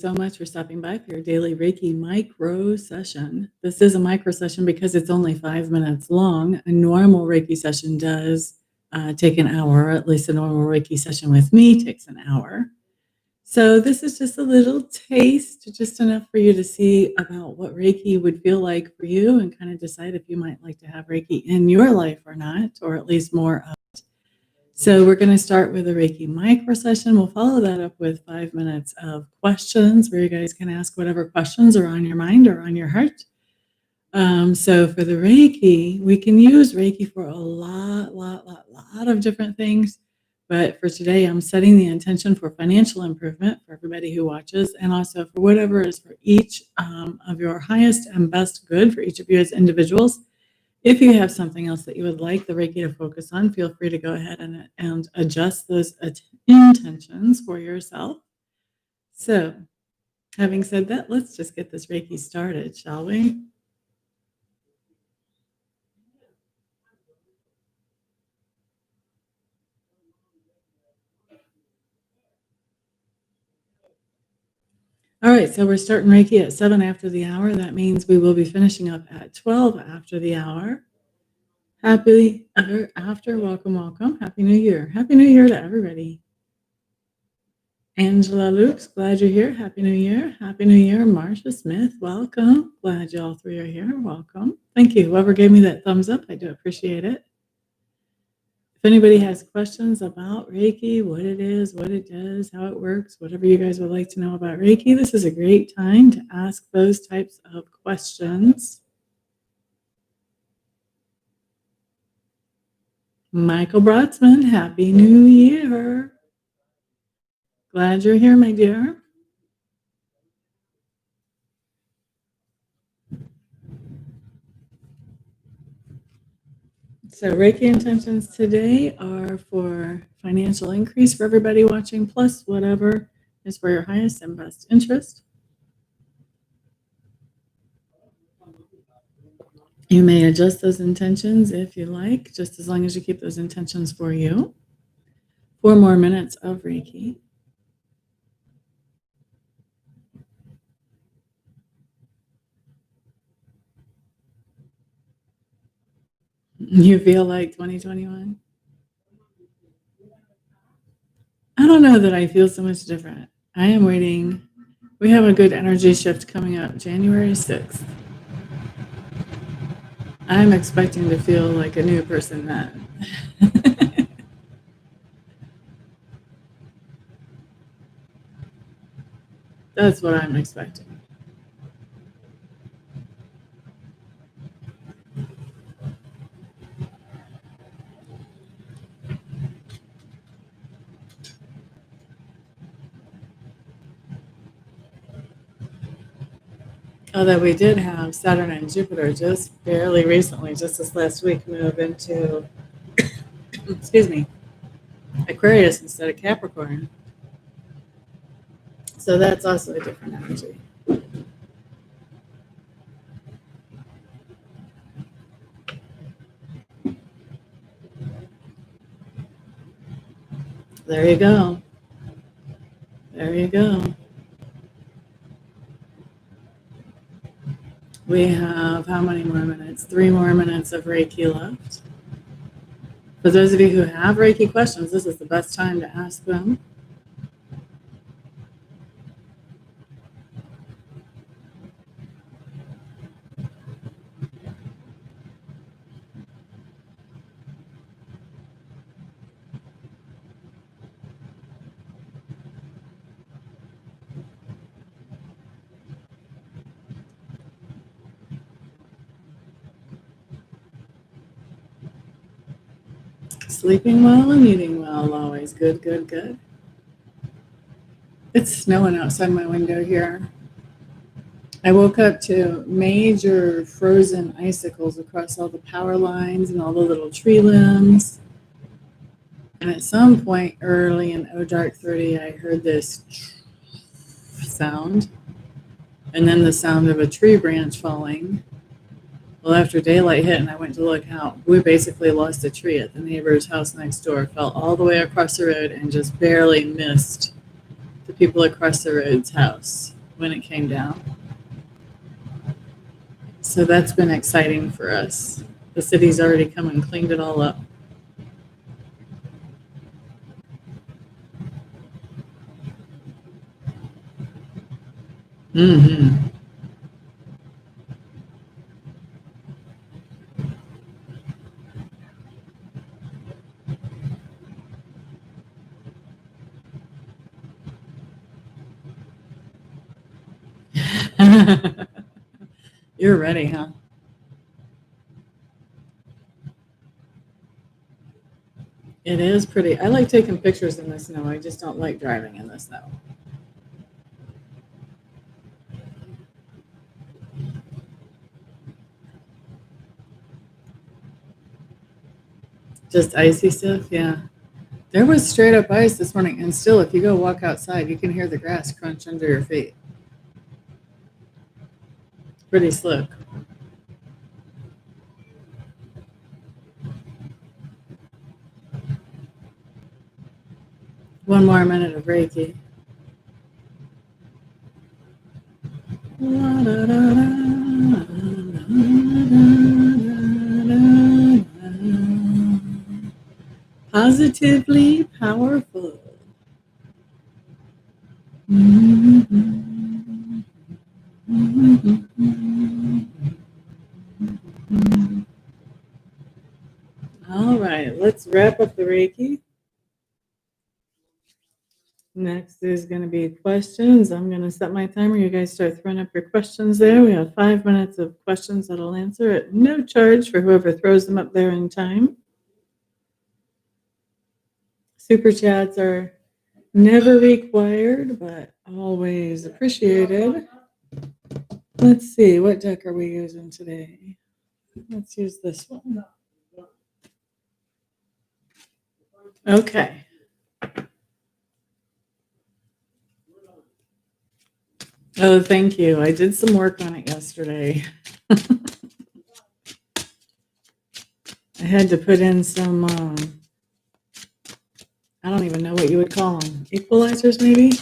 So much for stopping by for your daily Reiki micro session. This is a micro session because it's only 5 minutes long. A normal Reiki session does take an hour, at least a normal Reiki session with me takes an hour. So, this is just a little taste, just enough for you to see about what Reiki would feel like for you and kind of decide if you might like to have Reiki in your life or not, or at least more. So we're going to start with a Reiki micro session. We'll follow that up with 5 minutes of questions where you guys can ask whatever questions are on your mind or on your heart. So for the Reiki, we can use Reiki for a lot of different things. But for today, I'm setting the intention for financial improvement for everybody who watches, and also for whatever is for each of your highest and best good for each of you as individuals. If you have something else that you would like the Reiki to focus on, feel free to go ahead and adjust those intentions for yourself. So, having said that, let's just get this Reiki started, shall we? All right, so we're starting Reiki at 7 after the hour. That means we will be finishing up at 12 after the hour. Happy ever after. Welcome, welcome. Happy New Year. Happy New Year to everybody. Angela Lukes, glad you're here. Happy New Year. Happy New Year. Marcia Smith, welcome. Glad you all three are here. Welcome. Thank you. Whoever gave me that thumbs up, I do appreciate it. If anybody has questions about Reiki, what it is, what it does, how it works, whatever you guys would like to know about Reiki, this is a great time to ask those types of questions. Michael Brotzman, Happy New Year. Glad you're here, my dear. So Reiki intentions today are for financial increase for everybody watching, plus whatever is for your highest and best interest. You may adjust those intentions if you like, just as long as you keep those intentions for you. 4 more minutes of Reiki. You feel like 2021? I don't know that I feel so much different. I am waiting. We have a good energy shift coming up January 6th. I'm expecting to feel like a new person then. That's what I'm expecting. Although we did have Saturn and Jupiter just fairly recently, just this last week, move into, excuse me, Aquarius instead of Capricorn. So that's also a different energy. There you go. There you go. We have how many more minutes? 3 more minutes of Reiki left. For those of you who have Reiki questions, this is the best time to ask them. Sleeping well and eating well, always good, good, good. It's snowing outside my window here. I woke up to major frozen icicles across all the power lines and all the little tree limbs. And at some point early in O Dark 30, I heard this sound, and then the sound of a tree branch falling. Well, after daylight hit and I went to look out, we basically lost a tree at the neighbor's house next door, fell all the way across the road and just barely missed the people across the road's house when it came down. So that's been exciting for us. The city's already come and cleaned it all up. Mm-hmm. You're ready, huh? It is pretty. I like taking pictures in the snow. I just don't like driving in the snow. Just icy stuff, yeah. There was straight up ice this morning, and still, if you go walk outside, you can hear the grass crunch under your feet. Pretty slick. One more minute of Reiki. Positively powerful. All right, let's wrap up the Reiki. Next is going to be questions. I'm going to set my timer. You guys start throwing up your questions there. We have 5 minutes of questions that I'll answer at no charge for whoever throws them up there in time. Super chats are never required, but always appreciated. Let's see, what deck are we using today? Let's use this one. Okay. Oh, thank you. I did some work on it yesterday. I had to put in some, I don't even know what you would call them, equalizers maybe?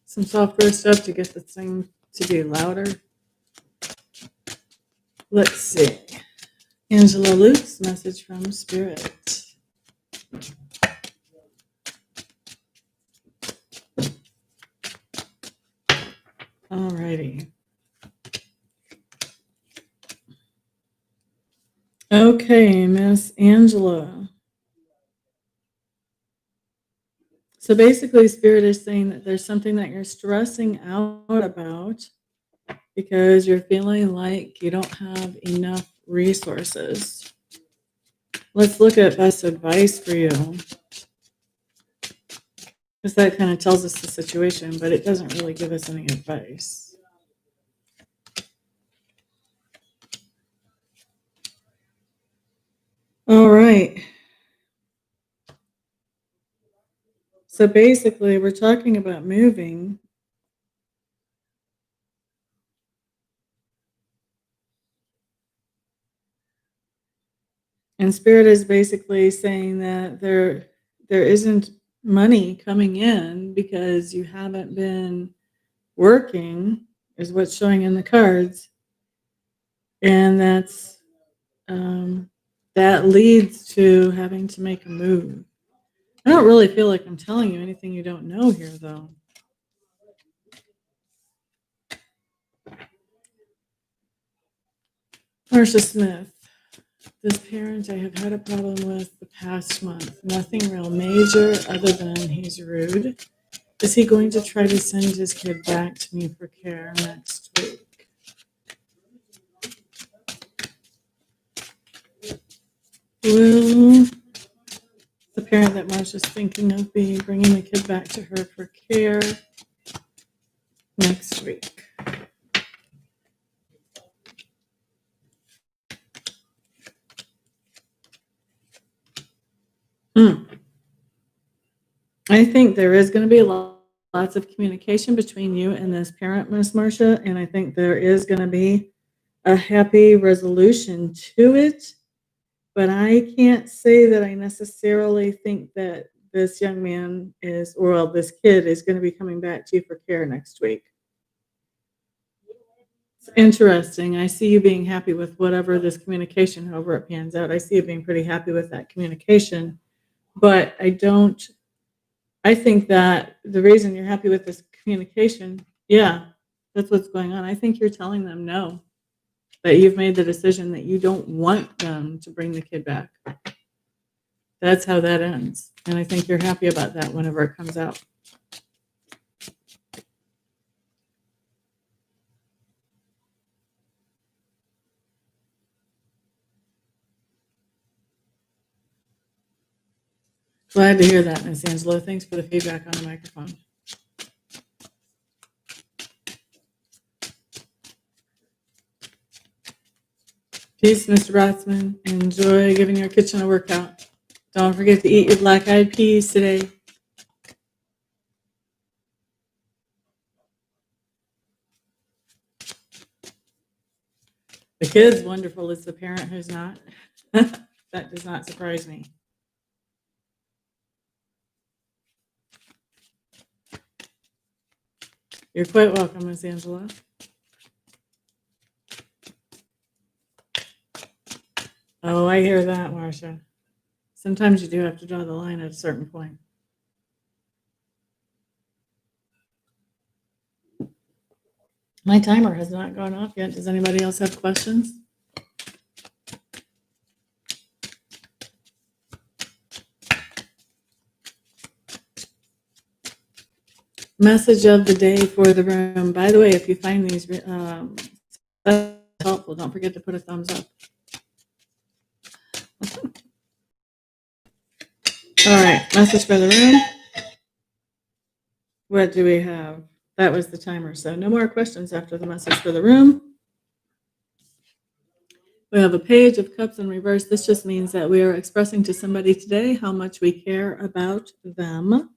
Some software stuff to get the thing to be louder. Let's see. Angela Luke's message from Spirit. Alrighty. Okay, Miss Angela. So basically, Spirit is saying that there's something that you're stressing out about because you're feeling like you don't have enough resources. Let's look at best advice for you. Because that kind of tells us the situation, but it doesn't really give us any advice. All right. So basically, we're talking about moving. And Spirit is basically saying that there isn't money coming in because you haven't been working, is what's showing in the cards. And that leads to having to make a move. I don't really feel like I'm telling you anything you don't know here, though. Marcia Smith. This parent I have had a problem with the past month. Nothing real major other than he's rude. Is he going to try to send his kid back to me for care next week? Will the parent that Marcia's thinking of be bringing the kid back to her for care next week? I think there is going to be lots of communication between you and this parent, Miss Marcia, and I think there is going to be a happy resolution to it. But I can't say that I necessarily think that this young man is, or well, this kid is going to be coming back to you for care next week. It's interesting. I see you being happy with whatever this communication, however it pans out. I see you being pretty happy with that communication, but I think that the reason you're happy with this communication, yeah, that's what's going on. I think you're telling them no, that you've made the decision that you don't want them to bring the kid back. That's how that ends. And I think you're happy about that whenever it comes out. Glad to hear that, Miss Angelo. Thanks for the feedback on the microphone. Peace, Mr. Rotzman. Enjoy giving your kitchen a workout. Don't forget to eat your black-eyed peas today. The kid's wonderful. It's the parent who's not. That does not surprise me. You're quite welcome, Miss Angela. Oh, I hear that, Marcia. Sometimes you do have to draw the line at a certain point. My timer has not gone off yet. Does anybody else have questions? Message of the day for the room. By the way, if you find these helpful, don't forget to put a thumbs up. All right, message for the room. What do we have? That was the timer, so no more questions after the message for the room. We have a page of cups in reverse. This just means that we are expressing to somebody today how much we care about them.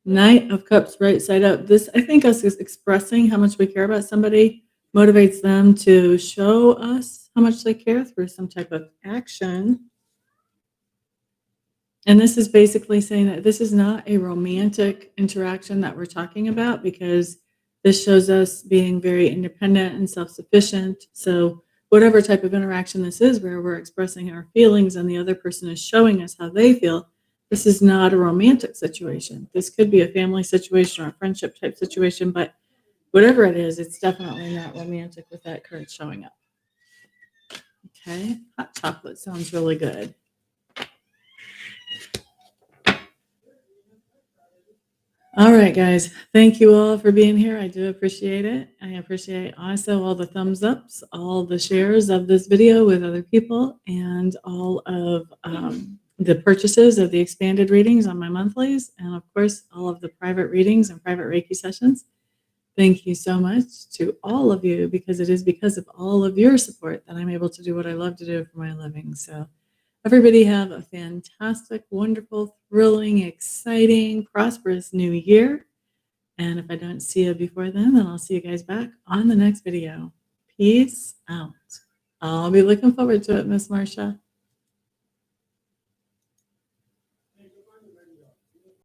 Knight of Cups right side up. This, I think, us expressing how much we care about somebody motivates them to show us how much they care through some type of action. And this is basically saying that this is not a romantic interaction that we're talking about, because this shows us being very independent and self-sufficient. So whatever type of interaction this is, where we're expressing our feelings and the other person is showing us how they feel, this is not a romantic situation. This could be a family situation or a friendship type situation, but whatever it is, it's definitely not romantic with that card showing up. Okay, hot chocolate sounds really good. All right, guys. Thank you all for being here. I do appreciate it. I appreciate also all the thumbs ups, all the shares of this video with other people, and all of the purchases of the expanded readings on my monthlies, and of course, all of the private readings and private Reiki sessions. Thank you so much to all of you, because it is because of all of your support that I'm able to do what I love to do for my living. So everybody have a fantastic, wonderful, thrilling, exciting, prosperous new year. And if I don't see you before then I'll see you guys back on the next video. Peace out. I'll be looking forward to it, Miss Marcia.